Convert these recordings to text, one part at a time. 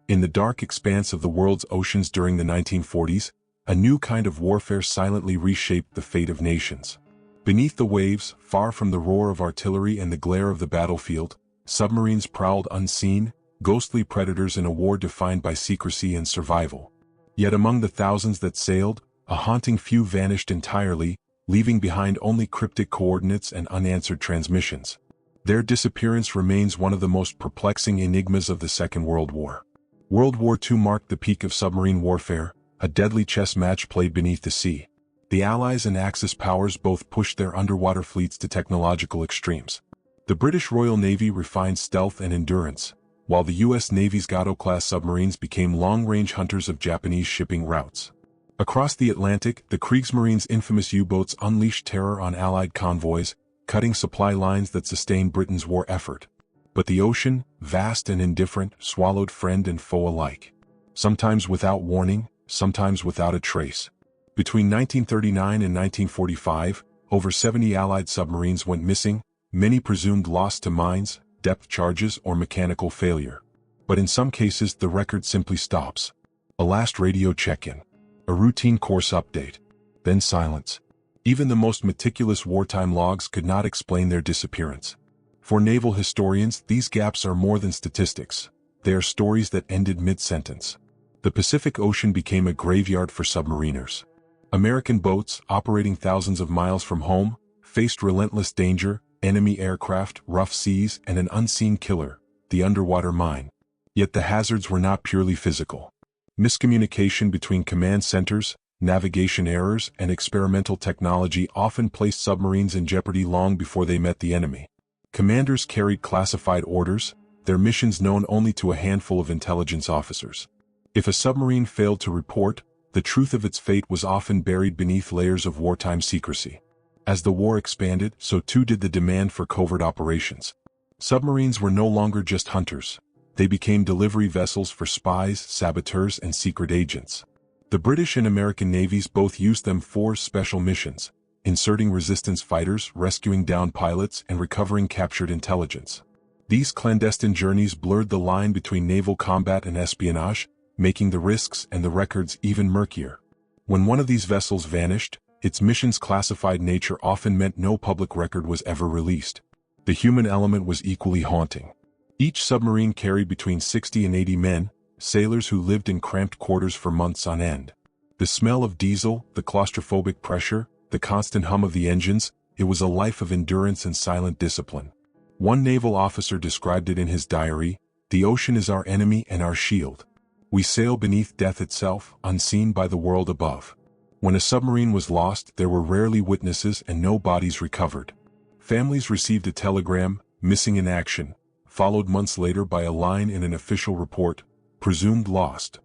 In the dark expanse of the world's oceans during the 1940s, a new kind of warfare silently reshaped the fate of nations. Beneath the waves, far from the roar of artillery and the glare of the battlefield, submarines prowled unseen, ghostly predators in a war defined by secrecy and survival. Yet among the thousands that sailed, a haunting few vanished entirely, leaving behind only cryptic coordinates and unanswered transmissions. Their disappearance remains one of the most perplexing enigmas of the Second World War. World War II marked the peak of submarine warfare, a deadly chess match played beneath the sea. The Allies and Axis powers both pushed their underwater fleets to technological extremes. The British Royal Navy refined stealth and endurance, while the U.S. Navy's Gato-class submarines became long-range hunters of Japanese shipping routes. Across the Atlantic, the Kriegsmarine's infamous U-boats unleashed terror on Allied convoys, cutting supply lines that sustained Britain's war effort. But the ocean, vast and indifferent, swallowed friend and foe alike. Sometimes without warning, sometimes without a trace. Between 1939 and 1945, over 70 Allied submarines went missing, many presumed lost to mines, depth charges, or mechanical failure. But in some cases the record simply stops. A last radio check-in. A routine course update. Then silence. Even the most meticulous wartime logs could not explain their disappearance. For naval historians, these gaps are more than statistics. They are stories that ended mid-sentence. The Pacific Ocean became a graveyard for submariners. American boats, operating thousands of miles from home, faced relentless danger, enemy aircraft, rough seas, and an unseen killer, the underwater mine. Yet the hazards were not purely physical. Miscommunication between command centers, navigation errors, and experimental technology often placed submarines in jeopardy long before they met the enemy. Commanders carried classified orders, their missions known only to a handful of intelligence officers. If a submarine failed to report, the truth of its fate was often buried beneath layers of wartime secrecy. As the war expanded, so too did the demand for covert operations. Submarines were no longer just hunters. They became delivery vessels for spies, saboteurs, and secret agents. The British and American navies both used them for special missions, inserting resistance fighters, rescuing downed pilots, and recovering captured intelligence. These clandestine journeys blurred the line between naval combat and espionage, making the risks and the records even murkier. When one of these vessels vanished, its mission's classified nature often meant no public record was ever released. The human element was equally haunting. Each submarine carried between 60 and 80 men, sailors who lived in cramped quarters for months on end. The smell of diesel, the claustrophobic pressure, the constant hum of the engines, it was a life of endurance and silent discipline. One naval officer described it in his diary, "The ocean is our enemy and our shield. We sail beneath death itself, unseen by the world above." When a submarine was lost, there were rarely witnesses and no bodies recovered. Families received a telegram, "Missing in action," followed months later by a line in an official report, "Presumed lost."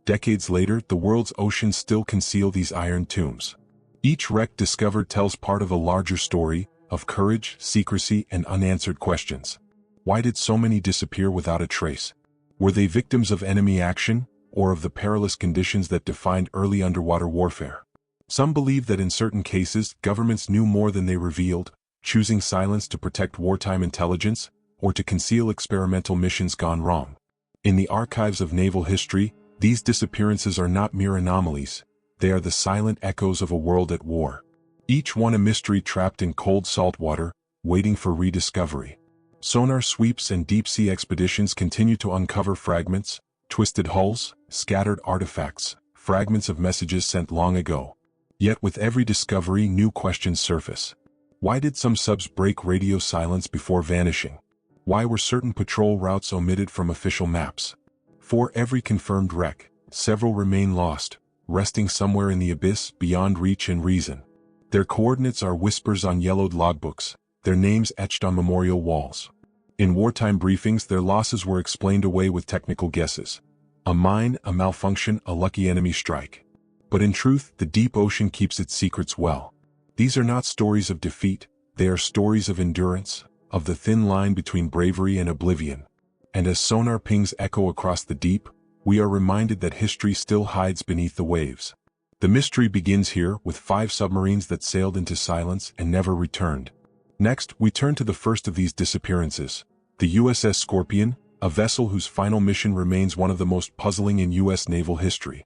Decades later, the world's oceans still conceal these iron tombs. Each wreck discovered tells part of a larger story, of courage, secrecy, and unanswered questions. Why did so many disappear without a trace? Were they victims of enemy action, or of the perilous conditions that defined early underwater warfare? Some believe that in certain cases, governments knew more than they revealed, choosing silence to protect wartime intelligence, or to conceal experimental missions gone wrong. In the archives of naval history, these disappearances are not mere anomalies. They are the silent echoes of a world at war. Each one a mystery trapped in cold salt water, waiting for rediscovery. Sonar sweeps and deep-sea expeditions continue to uncover fragments, twisted hulls, scattered artifacts, fragments of messages sent long ago. Yet with every discovery, new questions surface. Why did some subs break radio silence before vanishing? Why were certain patrol routes omitted from official maps? For every confirmed wreck, several remain lost, resting somewhere in the abyss beyond reach and reason. Their coordinates are whispers on yellowed logbooks, their names etched on memorial walls. In wartime briefings, their losses were explained away with technical guesses. A mine, a malfunction, a lucky enemy strike. But in truth, the deep ocean keeps its secrets well. These are not stories of defeat, they are stories of endurance, of the thin line between bravery and oblivion. And as sonar pings echo across the deep, we are reminded that history still hides beneath the waves. The mystery begins here with 5 submarines that sailed into silence and never returned. Next, we turn to the first of these disappearances, the USS Scorpion, a vessel whose final mission remains one of the most puzzling in U.S. naval history.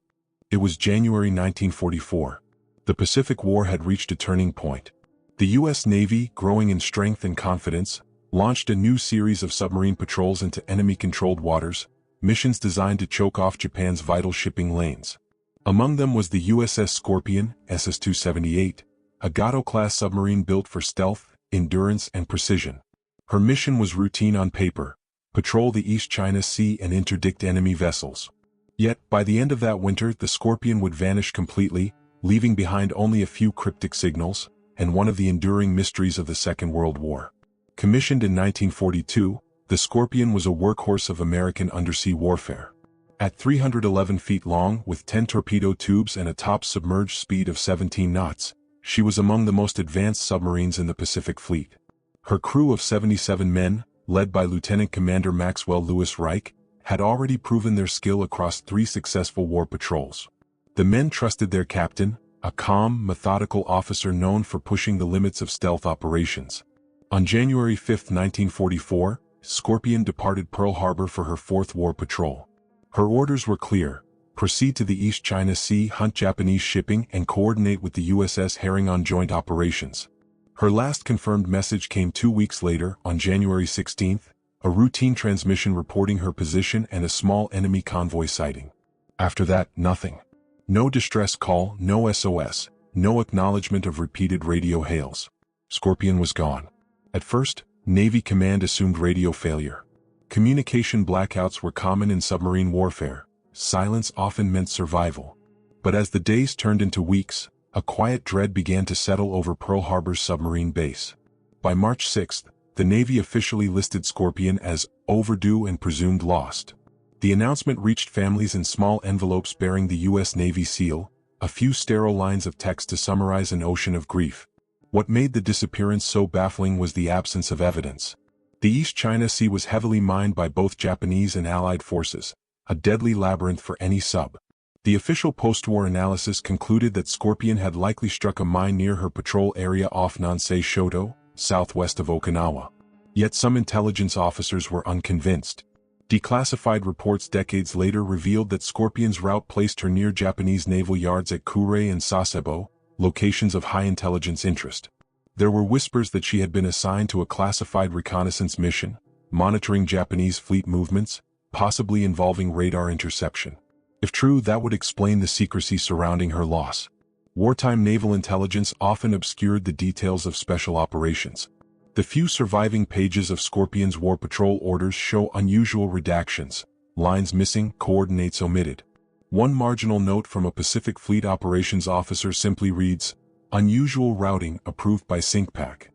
It was January 1944. The Pacific War had reached a turning point. The U.S. Navy, growing in strength and confidence, launched a new series of submarine patrols into enemy-controlled waters, missions designed to choke off Japan's vital shipping lanes. Among them was the USS Scorpion, SS-278, a Gato-class submarine built for stealth, endurance, and precision. Her mission was routine on paper: patrol the East China Sea and interdict enemy vessels. Yet, by the end of that winter, the Scorpion would vanish completely, leaving behind only a few cryptic signals, and one of the enduring mysteries of the Second World War. Commissioned in 1942, the Scorpion was a workhorse of American undersea warfare. At 311 feet long, with 10 torpedo tubes and a top submerged speed of 17 knots, she was among the most advanced submarines in the Pacific Fleet. Her crew of 77 men, led by Lieutenant Commander Maxwell Lewis Reich, had already proven their skill across 3 successful war patrols. The men trusted their captain, a calm, methodical officer known for pushing the limits of stealth operations. On January 5, 1944, Scorpion departed Pearl Harbor for her 4th war patrol. Her orders were clear: proceed to the East China Sea, hunt Japanese shipping, and coordinate with the USS Herring on joint operations. Her last confirmed message came 2 weeks later, on January 16, a routine transmission reporting her position and a small enemy convoy sighting. After that, nothing. No distress call, no SOS, no acknowledgement of repeated radio hails. Scorpion was gone. At first, Navy Command assumed radio failure. Communication blackouts were common in submarine warfare. Silence often meant survival. But as the days turned into weeks, a quiet dread began to settle over Pearl Harbor's submarine base. By March 6, the Navy officially listed Scorpion as overdue and presumed lost. The announcement reached families in small envelopes bearing the U.S. Navy seal, a few sterile lines of text to summarize an ocean of grief. What made the disappearance so baffling was the absence of evidence. The East China Sea was heavily mined by both Japanese and Allied forces, a deadly labyrinth for any sub. The official post-war analysis concluded that Scorpion had likely struck a mine near her patrol area off Nansei Shoto, southwest of Okinawa. Yet some intelligence officers were unconvinced. Declassified reports decades later revealed that Scorpion's route placed her near Japanese naval yards at Kure and Sasebo, locations of high intelligence interest. There were whispers that she had been assigned to a classified reconnaissance mission, monitoring Japanese fleet movements, possibly involving radar interception. If true, that would explain the secrecy surrounding her loss. Wartime naval intelligence often obscured the details of special operations. The few surviving pages of Scorpion's War Patrol orders show unusual redactions, lines missing, coordinates omitted. One marginal note from a Pacific Fleet operations officer simply reads, "Unusual routing approved by SyncPac."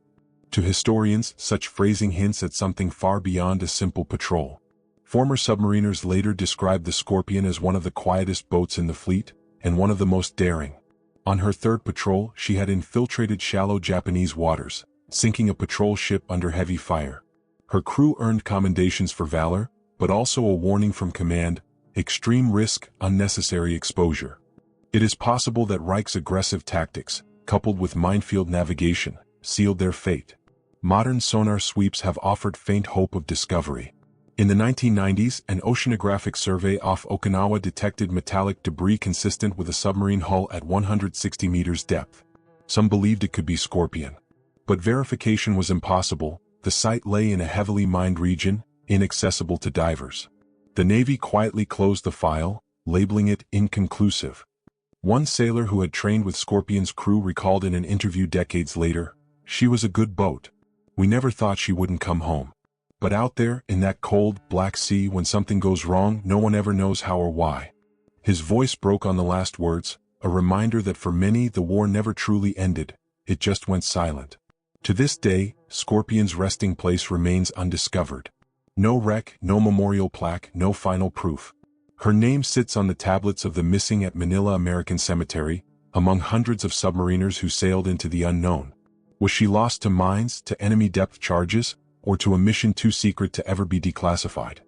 To historians, such phrasing hints at something far beyond a simple patrol. Former submariners later described the Scorpion as one of the quietest boats in the fleet, and one of the most daring. On her 3rd patrol, she had infiltrated shallow Japanese waters, sinking a patrol ship under heavy fire. Her crew earned commendations for valor, but also a warning from command: extreme risk, unnecessary exposure. It is possible that Reich's aggressive tactics, coupled with minefield navigation, sealed their fate. Modern sonar sweeps have offered faint hope of discovery. In the 1990s, an oceanographic survey off Okinawa detected metallic debris consistent with a submarine hull at 160 meters depth. Some believed it could be Scorpion. But verification was impossible. The site lay in a heavily mined region, inaccessible to divers. The Navy quietly closed the file, labeling it inconclusive. One sailor who had trained with Scorpion's crew recalled in an interview decades later, "She was a good boat. We never thought she wouldn't come home. But out there, in that cold, black sea, when something goes wrong, no one ever knows how or why." His voice broke on the last words, a reminder that for many the war never truly ended, it just went silent. To this day, Scorpion's resting place remains undiscovered. No wreck, no memorial plaque, no final proof. Her name sits on the tablets of the missing at Manila American Cemetery, among hundreds of submariners who sailed into the unknown. Was she lost to mines, to enemy depth charges, or to a mission too secret to ever be declassified?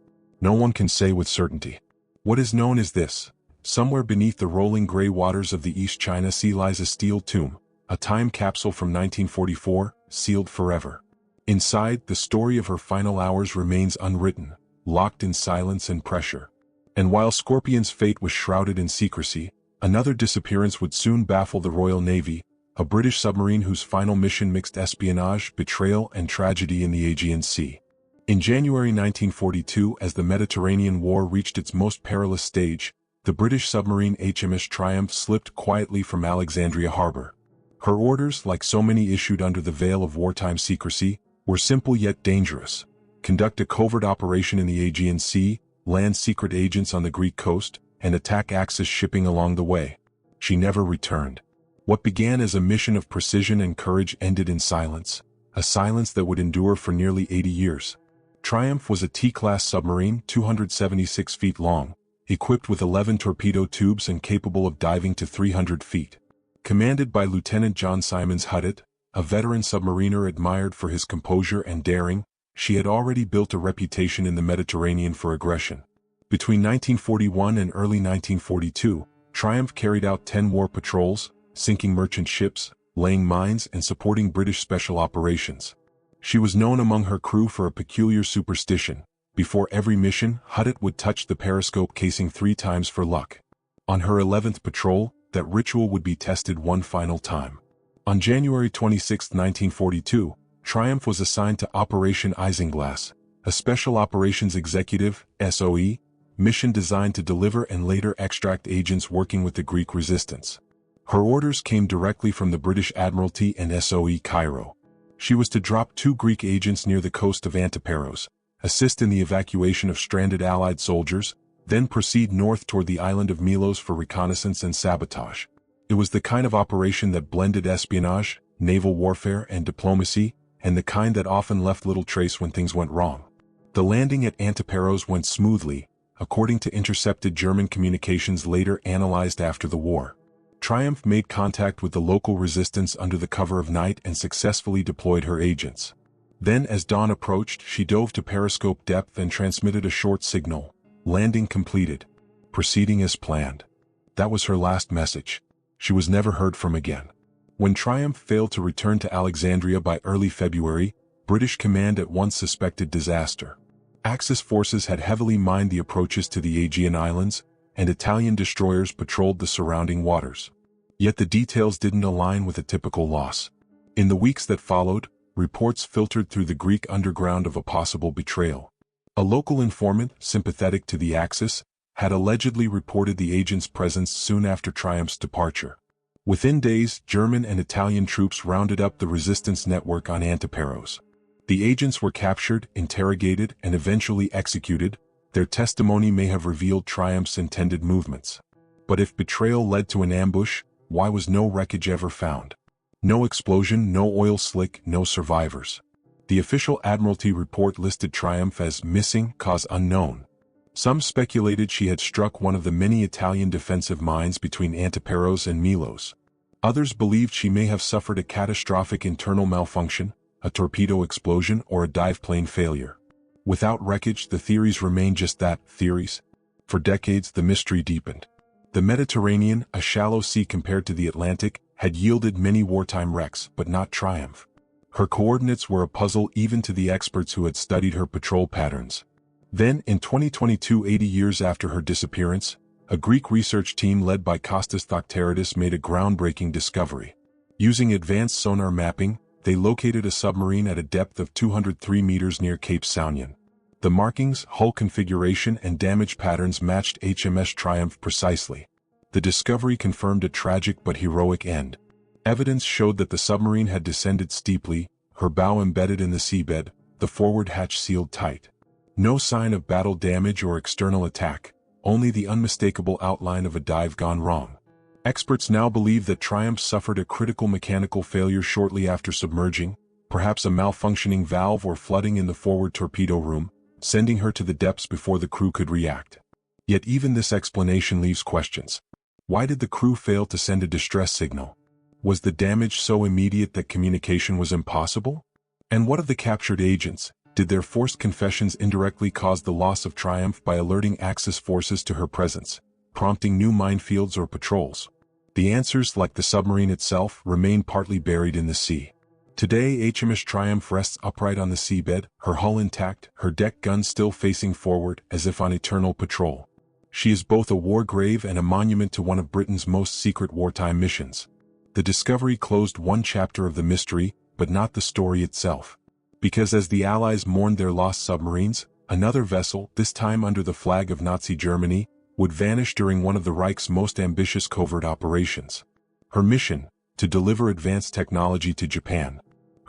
No one can say with certainty. What is known is this: somewhere beneath the rolling gray waters of the East China Sea lies a steel tomb, a time capsule from 1944, sealed forever. Inside, the story of her final hours remains unwritten, locked in silence and pressure. And while Scorpion's fate was shrouded in secrecy, another disappearance would soon baffle the Royal Navy, a British submarine whose final mission mixed espionage, betrayal, and tragedy in the Aegean Sea. In January 1942, as the Mediterranean War reached its most perilous stage, the British submarine HMS Triumph slipped quietly from Alexandria harbor. Her orders, like so many issued under the veil of wartime secrecy, were simple yet dangerous. Conduct a covert operation in the Aegean Sea, land secret agents on the Greek coast, and attack Axis shipping along the way. She never returned. What began as a mission of precision and courage ended in silence, a silence that would endure for nearly 80 years. Triumph was a T-class submarine 276 feet long, equipped with 11 torpedo tubes and capable of diving to 300 feet. Commanded by Lieutenant John Simons Huddett, a veteran submariner admired for his composure and daring, she had already built a reputation in the Mediterranean for aggression. Between 1941 and early 1942, Triumph carried out 10 war patrols, sinking merchant ships, laying mines, and supporting British special operations. She was known among her crew for a peculiar superstition. Before every mission, Huddett would touch the periscope casing 3 times for luck. On her 11th patrol, that ritual would be tested one final time. On January 26, 1942, Triumph was assigned to Operation Isinglass, a Special Operations Executive (SOE) mission designed to deliver and later extract agents working with the Greek resistance. Her orders came directly from the British Admiralty and SOE Cairo. She was to drop 2 Greek agents near the coast of Antiparos, assist in the evacuation of stranded Allied soldiers, then proceed north toward the island of Milos for reconnaissance and sabotage. It was the kind of operation that blended espionage, naval warfare, and diplomacy, and the kind that often left little trace when things went wrong. The landing at Antiparos went smoothly, according to intercepted German communications later analyzed after the war. Triumph made contact with the local resistance under the cover of night and successfully deployed her agents. Then, as dawn approached, she dove to periscope depth and transmitted a short signal. Landing completed. Proceeding as planned. That was her last message. She was never heard from again. When Triumph failed to return to Alexandria by early February, British command at once suspected disaster. Axis forces had heavily mined the approaches to the Aegean Islands, and Italian destroyers patrolled the surrounding waters. Yet the details didn't align with a typical loss. In the weeks that followed, reports filtered through the Greek underground of a possible betrayal. A local informant, sympathetic to the Axis, had allegedly reported the agent's presence soon after Triumph's departure. Within days, German and Italian troops rounded up the resistance network on Antiparos. The agents were captured, interrogated, and eventually executed. Their testimony may have revealed Triumph's intended movements. But if betrayal led to an ambush, why was no wreckage ever found? No explosion, no oil slick, no survivors. The official Admiralty report listed Triumph as missing, cause unknown. Some speculated she had struck one of the many Italian defensive mines between Antiparos and Milos. Others believed she may have suffered a catastrophic internal malfunction, a torpedo explosion, or a dive plane failure. Without wreckage, the theories remained just that, theories. For decades, the mystery deepened. The Mediterranean, a shallow sea compared to the Atlantic, had yielded many wartime wrecks, but not Triumph. Her coordinates were a puzzle even to the experts who had studied her patrol patterns. Then, in 2022, 80 years after her disappearance, a Greek research team led by Kostas Thokteridis made a groundbreaking discovery. Using advanced sonar mapping, they located a submarine at a depth of 203 meters near Cape Saunion. The markings, hull configuration, and damage patterns matched HMS Triumph precisely. The discovery confirmed a tragic but heroic end. Evidence showed that the submarine had descended steeply, her bow embedded in the seabed, the forward hatch sealed tight. No sign of battle damage or external attack, only the unmistakable outline of a dive gone wrong. Experts now believe that Triumph suffered a critical mechanical failure shortly after submerging, perhaps a malfunctioning valve or flooding in the forward torpedo room, sending her to the depths before the crew could react. Yet even this explanation leaves questions. Why did the crew fail to send a distress signal? Was the damage so immediate that communication was impossible? And what of the captured agents? Did their forced confessions indirectly cause the loss of Triumph by alerting Axis forces to her presence, prompting new minefields or patrols? The answers, like the submarine itself, remain partly buried in the sea. Today HMS Triumph rests upright on the seabed, her hull intact, her deck guns still facing forward as if on eternal patrol. She is both a war grave and a monument to one of Britain's most secret wartime missions. The discovery closed one chapter of the mystery, but not the story itself. Because as the Allies mourned their lost submarines, another vessel, this time under the flag of Nazi Germany, would vanish during one of the Reich's most ambitious covert operations. Her mission, to deliver advanced technology to Japan.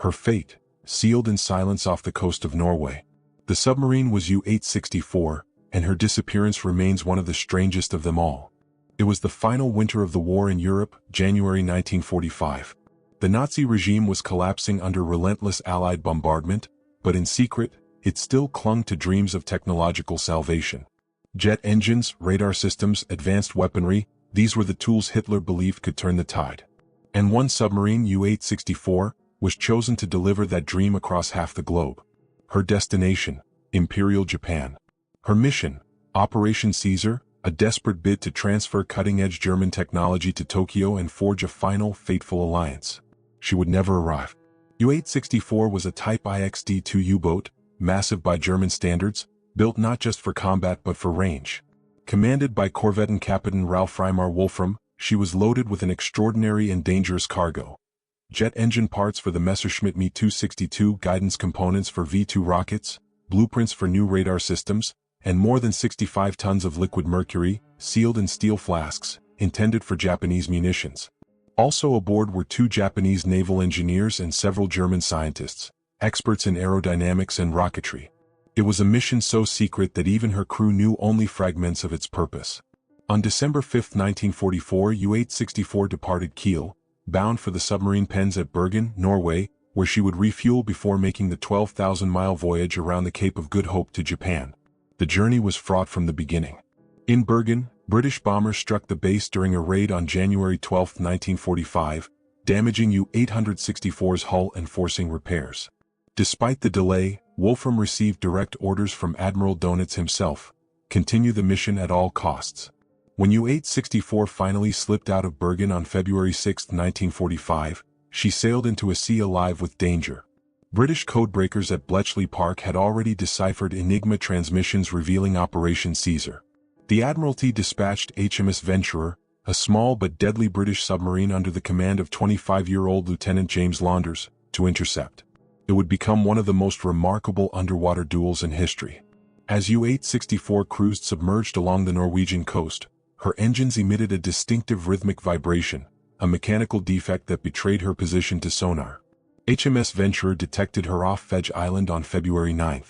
Her fate, sealed in silence off the coast of Norway. The submarine was U-864, and her disappearance remains one of the strangest of them all. It was the final winter of the war in Europe, January 1945. The Nazi regime was collapsing under relentless Allied bombardment, but in secret, it still clung to dreams of technological salvation. Jet engines, radar systems, advanced weaponry, these were the tools Hitler believed could turn the tide. And one submarine, U-864, was chosen to deliver that dream across half the globe. Her destination, Imperial Japan. Her mission, Operation Caesar, a desperate bid to transfer cutting-edge German technology to Tokyo and forge a final, fateful alliance. She would never arrive. U-864 was a Type IXD-2 U-boat, massive by German standards, built not just for combat but for range. Commanded by Corvette Captain Ralph Reimar Wolfram, she was loaded with an extraordinary and dangerous cargo. Jet engine parts for the Messerschmitt Me 262, guidance components for V-2 rockets, blueprints for new radar systems, and more than 65 tons of liquid mercury, sealed in steel flasks, intended for Japanese munitions. Also aboard were 2 Japanese naval engineers and several German scientists, experts in aerodynamics and rocketry. It was a mission so secret that even her crew knew only fragments of its purpose. On December 5, 1944, U-864 departed Kiel, bound for the submarine pens at Bergen, Norway, where she would refuel before making the 12,000-mile voyage around the Cape of Good Hope to Japan. The journey was fraught from the beginning. In Bergen, British bombers struck the base during a raid on January 12, 1945, damaging U-864's hull and forcing repairs. Despite the delay, Wolfram received direct orders from Admiral Donitz himself: continue the mission at all costs. When U-864 finally slipped out of Bergen on February 6, 1945, she sailed into a sea alive with danger. British codebreakers at Bletchley Park had already deciphered Enigma transmissions revealing Operation Caesar. The Admiralty dispatched HMS Venturer, a small but deadly British submarine under the command of 25-year-old Lieutenant James Launders, to intercept. It would become one of the most remarkable underwater duels in history. As U-864 cruised submerged along the Norwegian coast, her engines emitted a distinctive rhythmic vibration, a mechanical defect that betrayed her position to sonar. HMS Venturer detected her off Fedge Island on February 9.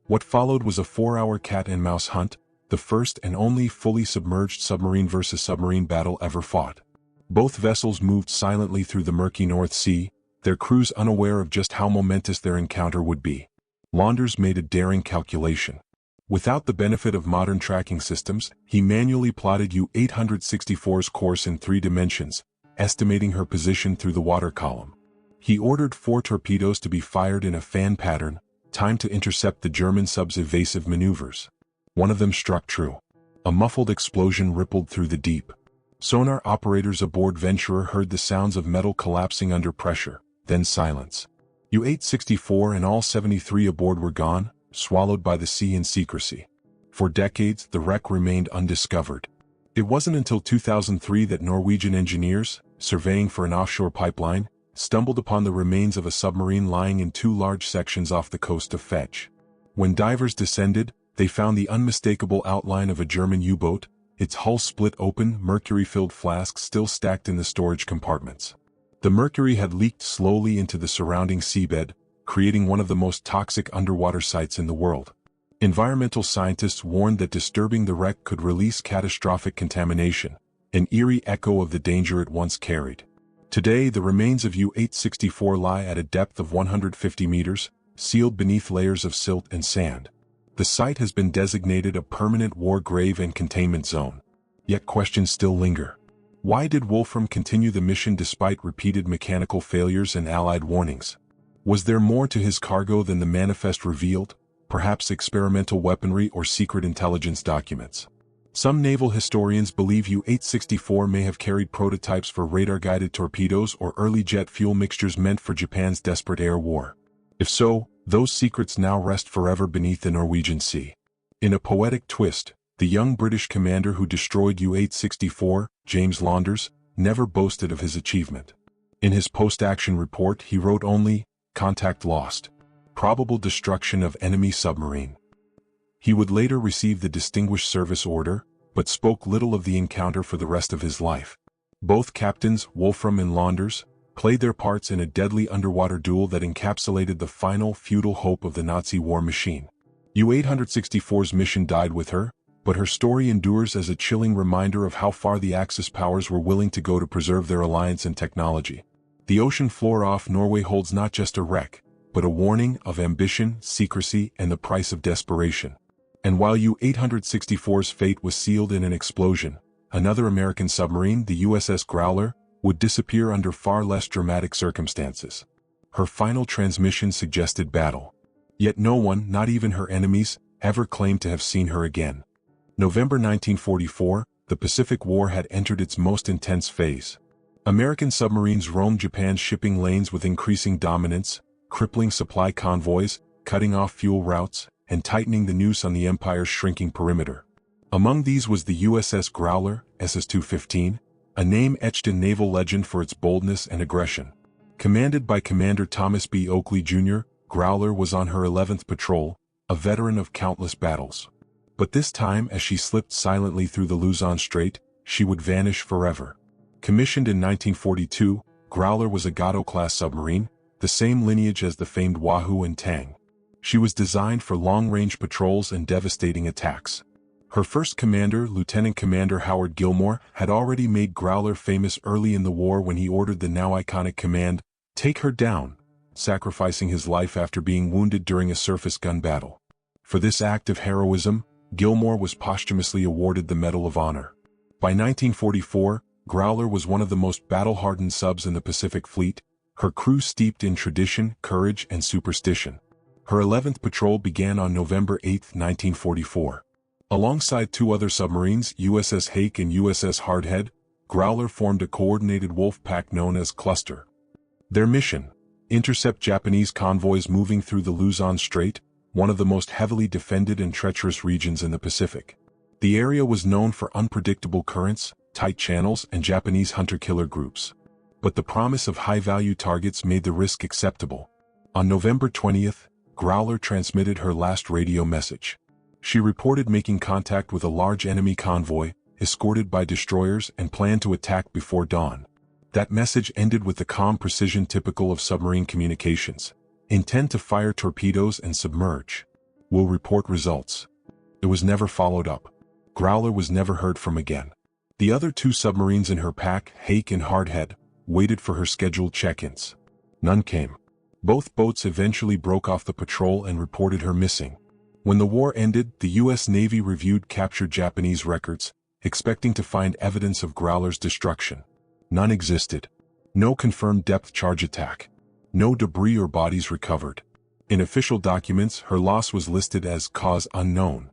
What followed was a 4-hour cat-and-mouse hunt, the first and only fully submerged submarine versus submarine battle ever fought. Both vessels moved silently through the murky North Sea, their crews unaware of just how momentous their encounter would be. Launders made a daring calculation. Without the benefit of modern tracking systems, he manually plotted U-864's course in 3 dimensions, estimating her position through the water column. He ordered 4 torpedoes to be fired in a fan pattern, timed to intercept the German sub's evasive maneuvers. One of them struck true. A muffled explosion rippled through the deep. Sonar operators aboard Venturer heard the sounds of metal collapsing under pressure, then silence. U-864 and all 73 aboard were gone, swallowed by the sea in secrecy. For decades, the wreck remained undiscovered. It wasn't until 2003 that Norwegian engineers, surveying for an offshore pipeline, stumbled upon the remains of a submarine lying in 2 large sections off the coast of Fetch. When divers descended, they found the unmistakable outline of a German U-boat, its hull split open, mercury-filled flasks still stacked in the storage compartments. The mercury had leaked slowly into the surrounding seabed, creating one of the most toxic underwater sites in the world. Environmental scientists warned that disturbing the wreck could release catastrophic contamination, an eerie echo of the danger it once carried. Today, the remains of U-864 lie at a depth of 150 meters, sealed beneath layers of silt and sand. The site has been designated a permanent war grave and containment zone. Yet questions still linger. Why did Wolfram continue the mission despite repeated mechanical failures and Allied warnings? Was there more to his cargo than the manifest revealed, perhaps experimental weaponry or secret intelligence documents? Some naval historians believe U-864 may have carried prototypes for radar-guided torpedoes or early jet fuel mixtures meant for Japan's desperate air war. If so, those secrets now rest forever beneath the Norwegian Sea. In a poetic twist, the young British commander who destroyed U-864, James Launders, never boasted of his achievement. In his post-action report he wrote only, "Contact lost. Probable destruction of enemy submarine." He would later receive the Distinguished Service Order, but spoke little of the encounter for the rest of his life. Both captains, Wolfram and Launders, played their parts in a deadly underwater duel that encapsulated the final futile hope of the Nazi war machine. U-864's mission died with her, but her story endures as a chilling reminder of how far the Axis powers were willing to go to preserve their alliance and technology. The ocean floor off Norway holds not just a wreck, but a warning of ambition, secrecy, and the price of desperation. And while U-864's fate was sealed in an explosion, another American submarine, the USS Growler, would disappear under far less dramatic circumstances. Her final transmission suggested battle. Yet no one, not even her enemies, ever claimed to have seen her again. November 1944, the Pacific War had entered its most intense phase. American submarines roamed Japan's shipping lanes with increasing dominance, crippling supply convoys, cutting off fuel routes, and tightening the noose on the Empire's shrinking perimeter. Among these was the USS Growler, SS-215, a name etched in naval legend for its boldness and aggression. Commanded by Commander Thomas B. Oakley, Jr., Growler was on her 11th patrol, a veteran of countless battles. But this time, as she slipped silently through the Luzon Strait, she would vanish forever. Commissioned in 1942, Growler was a Gato-class submarine, the same lineage as the famed Wahoo and Tang. She was designed for long-range patrols and devastating attacks. Her first commander, Lieutenant Commander Howard Gilmore, had already made Growler famous early in the war when he ordered the now iconic command, "Take her down," sacrificing his life after being wounded during a surface gun battle. For this act of heroism, Gilmore was posthumously awarded the Medal of Honor. By 1944, Growler was one of the most battle-hardened subs in the Pacific Fleet, her crew steeped in tradition, courage, and superstition. Her 11th patrol began on November 8, 1944. Alongside two other submarines, USS Hake and USS Hardhead, Growler formed a coordinated wolf pack known as Cluster. Their mission: intercept Japanese convoys moving through the Luzon Strait, one of the most heavily defended and treacherous regions in the Pacific. The area was known for unpredictable currents, tight channels, and Japanese hunter-killer groups. But the promise of high-value targets made the risk acceptable. On November 20th, Growler transmitted her last radio message. She reported making contact with a large enemy convoy, escorted by destroyers, and planned to attack before dawn. That message ended with the calm precision typical of submarine communications. Intend to fire torpedoes and submerge. Will report results. It was never followed up. Growler was never heard from again. The other two submarines in her pack, Hake and Hardhead, waited for her scheduled check-ins. None came. Both boats eventually broke off the patrol and reported her missing. When the war ended, the U.S. Navy reviewed captured Japanese records, expecting to find evidence of Growler's destruction. None existed. No confirmed depth charge attack. No debris or bodies recovered. In official documents, her loss was listed as cause unknown.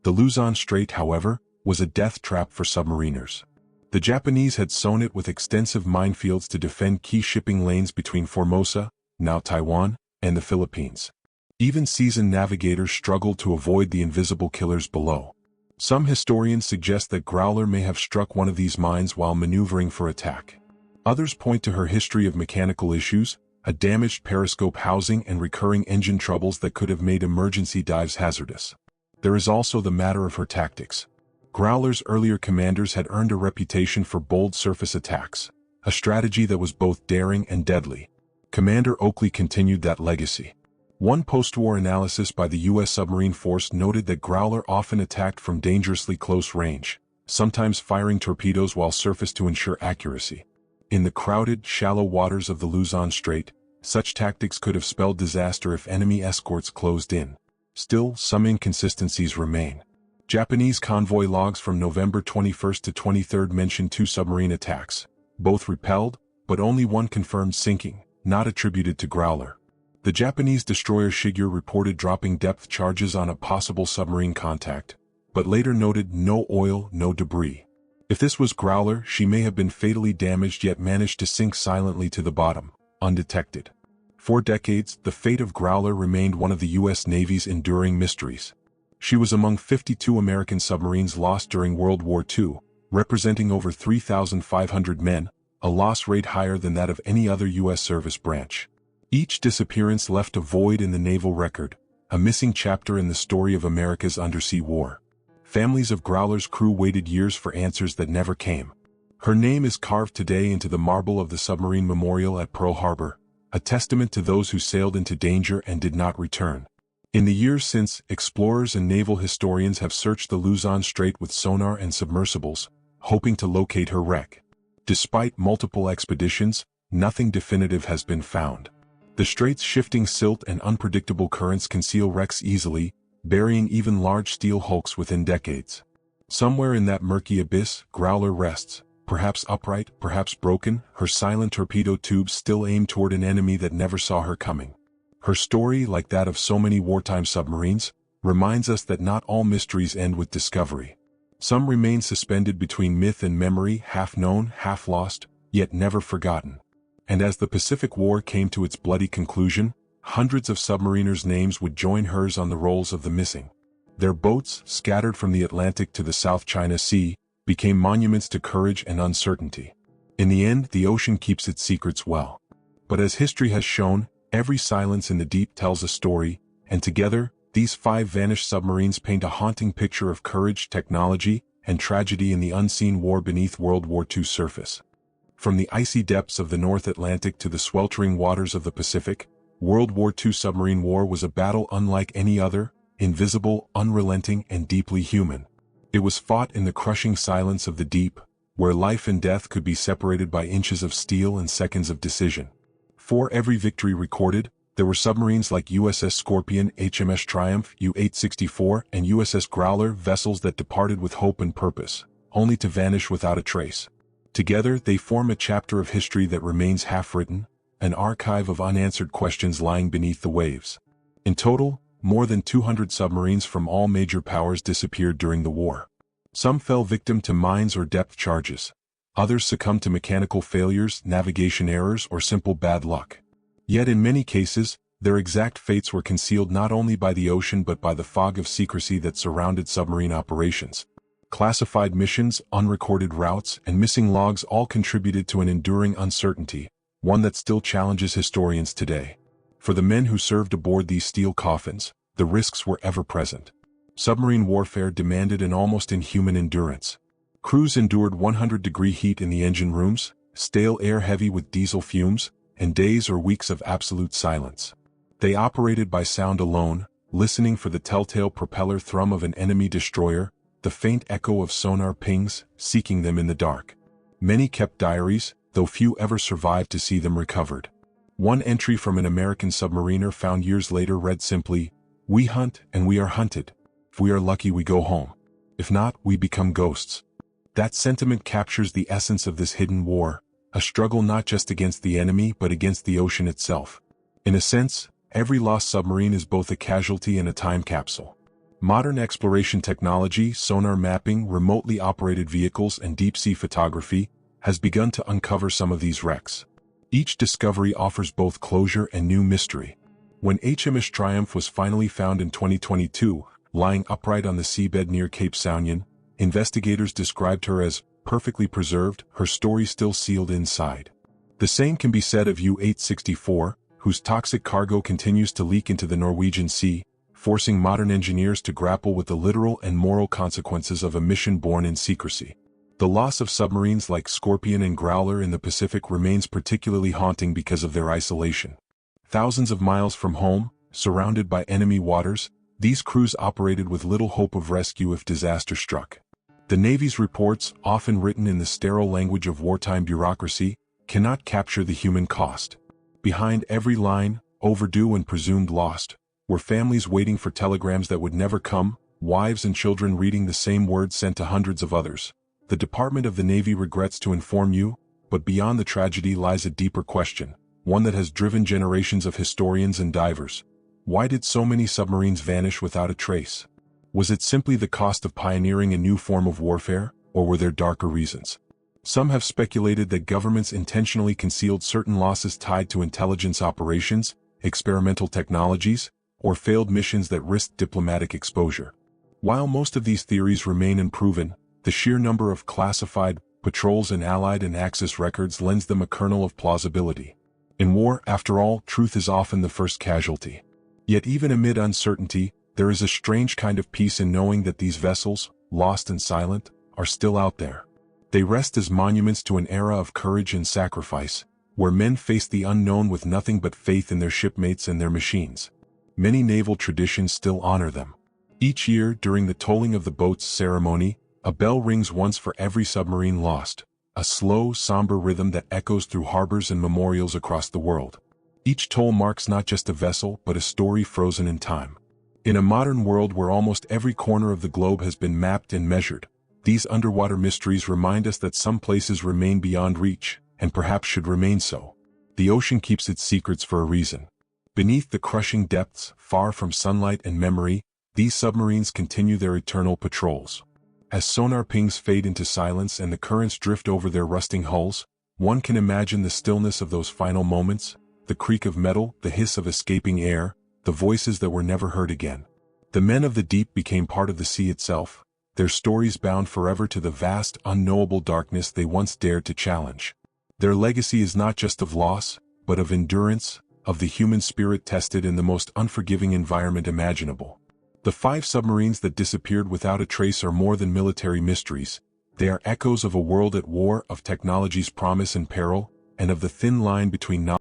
The Luzon Strait, however, was a death trap for submariners. The Japanese had sown it with extensive minefields to defend key shipping lanes between Formosa, now Taiwan, and the Philippines. Even seasoned navigators struggled to avoid the invisible killers below. Some historians suggest that Growler may have struck one of these mines while maneuvering for attack. Others point to her history of mechanical issues, a damaged periscope housing, and recurring engine troubles that could have made emergency dives hazardous. There is also the matter of her tactics. Growler's earlier commanders had earned a reputation for bold surface attacks, a strategy that was both daring and deadly. Commander Oakley continued that legacy. One post-war analysis by the U.S. Submarine Force noted that Growler often attacked from dangerously close range, sometimes firing torpedoes while surfaced to ensure accuracy. In the crowded, shallow waters of the Luzon Strait, such tactics could have spelled disaster if enemy escorts closed in. Still, some inconsistencies remain. Japanese convoy logs from November 21 to 23 mention two submarine attacks, both repelled, but only one confirmed sinking, not attributed to Growler. The Japanese destroyer Shigure reported dropping depth charges on a possible submarine contact, but later noted no oil, no debris. If this was Growler, she may have been fatally damaged yet managed to sink silently to the bottom, undetected. For decades, the fate of Growler remained one of the U.S. Navy's enduring mysteries. She was among 52 American submarines lost during World War II, representing over 3,500 men, a loss rate higher than that of any other U.S. service branch. Each disappearance left a void in the naval record, a missing chapter in the story of America's undersea war. Families of Growler's crew waited years for answers that never came. Her name is carved today into the marble of the Submarine Memorial at Pearl Harbor, a testament to those who sailed into danger and did not return. In the years since, explorers and naval historians have searched the Luzon Strait with sonar and submersibles, hoping to locate her wreck. Despite multiple expeditions, nothing definitive has been found. The strait's shifting silt and unpredictable currents conceal wrecks easily, burying even large steel hulks within decades. Somewhere in that murky abyss, Growler rests, perhaps upright, perhaps broken, her silent torpedo tubes still aimed toward an enemy that never saw her coming. Her story, like that of so many wartime submarines, reminds us that not all mysteries end with discovery. Some remain suspended between myth and memory, half known, half lost, yet never forgotten. And as the Pacific War came to its bloody conclusion, hundreds of submariners' names would join hers on the rolls of the missing. Their boats, scattered from the Atlantic to the South China Sea, became monuments to courage and uncertainty. In the end, the ocean keeps its secrets well. But as history has shown, every silence in the deep tells a story, and together, these 5 vanished submarines paint a haunting picture of courage, technology, and tragedy in the unseen war beneath World War II's surface. From the icy depths of the North Atlantic to the sweltering waters of the Pacific, World War II submarine war was a battle unlike any other, invisible, unrelenting, and deeply human. It was fought in the crushing silence of the deep, where life and death could be separated by inches of steel and seconds of decision. For every victory recorded, there were submarines like USS Scorpion, HMS Triumph, U-864, and USS Growler, vessels that departed with hope and purpose, only to vanish without a trace. Together, they form a chapter of history that remains half-written, an archive of unanswered questions lying beneath the waves. In total, more than 200 submarines from all major powers disappeared during the war. Some fell victim to mines or depth charges. Others succumbed to mechanical failures, navigation errors, or simple bad luck. Yet in many cases, their exact fates were concealed not only by the ocean but by the fog of secrecy that surrounded submarine operations. Classified missions, unrecorded routes, and missing logs all contributed to an enduring uncertainty, one that still challenges historians today. For the men who served aboard these steel coffins, the risks were ever present. Submarine warfare demanded an almost inhuman endurance. Crews endured 100-degree heat in the engine rooms, stale air heavy with diesel fumes, and days or weeks of absolute silence. They operated by sound alone, listening for the telltale propeller thrum of an enemy destroyer, the faint echo of sonar pings, seeking them in the dark. Many kept diaries, though few ever survived to see them recovered. One entry from an American submariner found years later read simply, "We hunt and we are hunted. If we are lucky, we go home. If not, we become ghosts." That sentiment captures the essence of this hidden war, a struggle not just against the enemy but against the ocean itself. In a sense, every lost submarine is both a casualty and a time capsule. Modern exploration technology, sonar mapping, remotely operated vehicles, and deep-sea photography has begun to uncover some of these wrecks. Each discovery offers both closure and new mystery. When HMS Triumph was finally found in 2022, lying upright on the seabed near Cape Sounion, investigators described her as perfectly preserved, her story still sealed inside. The same can be said of U-864, whose toxic cargo continues to leak into the Norwegian Sea, forcing modern engineers to grapple with the literal and moral consequences of a mission born in secrecy. The loss of submarines like Scorpion and Growler in the Pacific remains particularly haunting because of their isolation. Thousands of miles from home, surrounded by enemy waters, these crews operated with little hope of rescue if disaster struck. The Navy's reports, often written in the sterile language of wartime bureaucracy, cannot capture the human cost. Behind every line, overdue and presumed lost, were families waiting for telegrams that would never come, wives and children reading the same words sent to hundreds of others. The Department of the Navy regrets to inform you, but beyond the tragedy lies a deeper question, one that has driven generations of historians and divers. Why did so many submarines vanish without a trace? Was it simply the cost of pioneering a new form of warfare, or were there darker reasons? Some have speculated that governments intentionally concealed certain losses tied to intelligence operations, experimental technologies, or failed missions that risked diplomatic exposure. While most of these theories remain unproven, the sheer number of classified patrols and Allied and Axis records lends them a kernel of plausibility. In war, after all, truth is often the first casualty. Yet even amid uncertainty, there is a strange kind of peace in knowing that these vessels, lost and silent, are still out there. They rest as monuments to an era of courage and sacrifice, where men faced the unknown with nothing but faith in their shipmates and their machines. Many naval traditions still honor them. Each year, during the tolling of the boat's ceremony, a bell rings once for every submarine lost, a slow, somber rhythm that echoes through harbors and memorials across the world. Each toll marks not just a vessel, but a story frozen in time. In a modern world where almost every corner of the globe has been mapped and measured, these underwater mysteries remind us that some places remain beyond reach, and perhaps should remain so. The ocean keeps its secrets for a reason. Beneath the crushing depths, far from sunlight and memory, these submarines continue their eternal patrols. As sonar pings fade into silence and the currents drift over their rusting hulls, one can imagine the stillness of those final moments, the creak of metal, the hiss of escaping air, the voices that were never heard again. The men of the deep became part of the sea itself, their stories bound forever to the vast, unknowable darkness they once dared to challenge. Their legacy is not just of loss, but of endurance, of the human spirit tested in the most unforgiving environment imaginable. The 5 submarines that disappeared without a trace are more than military mysteries. They are echoes of a world at war, of technology's promise and peril, and of the thin line between knowledge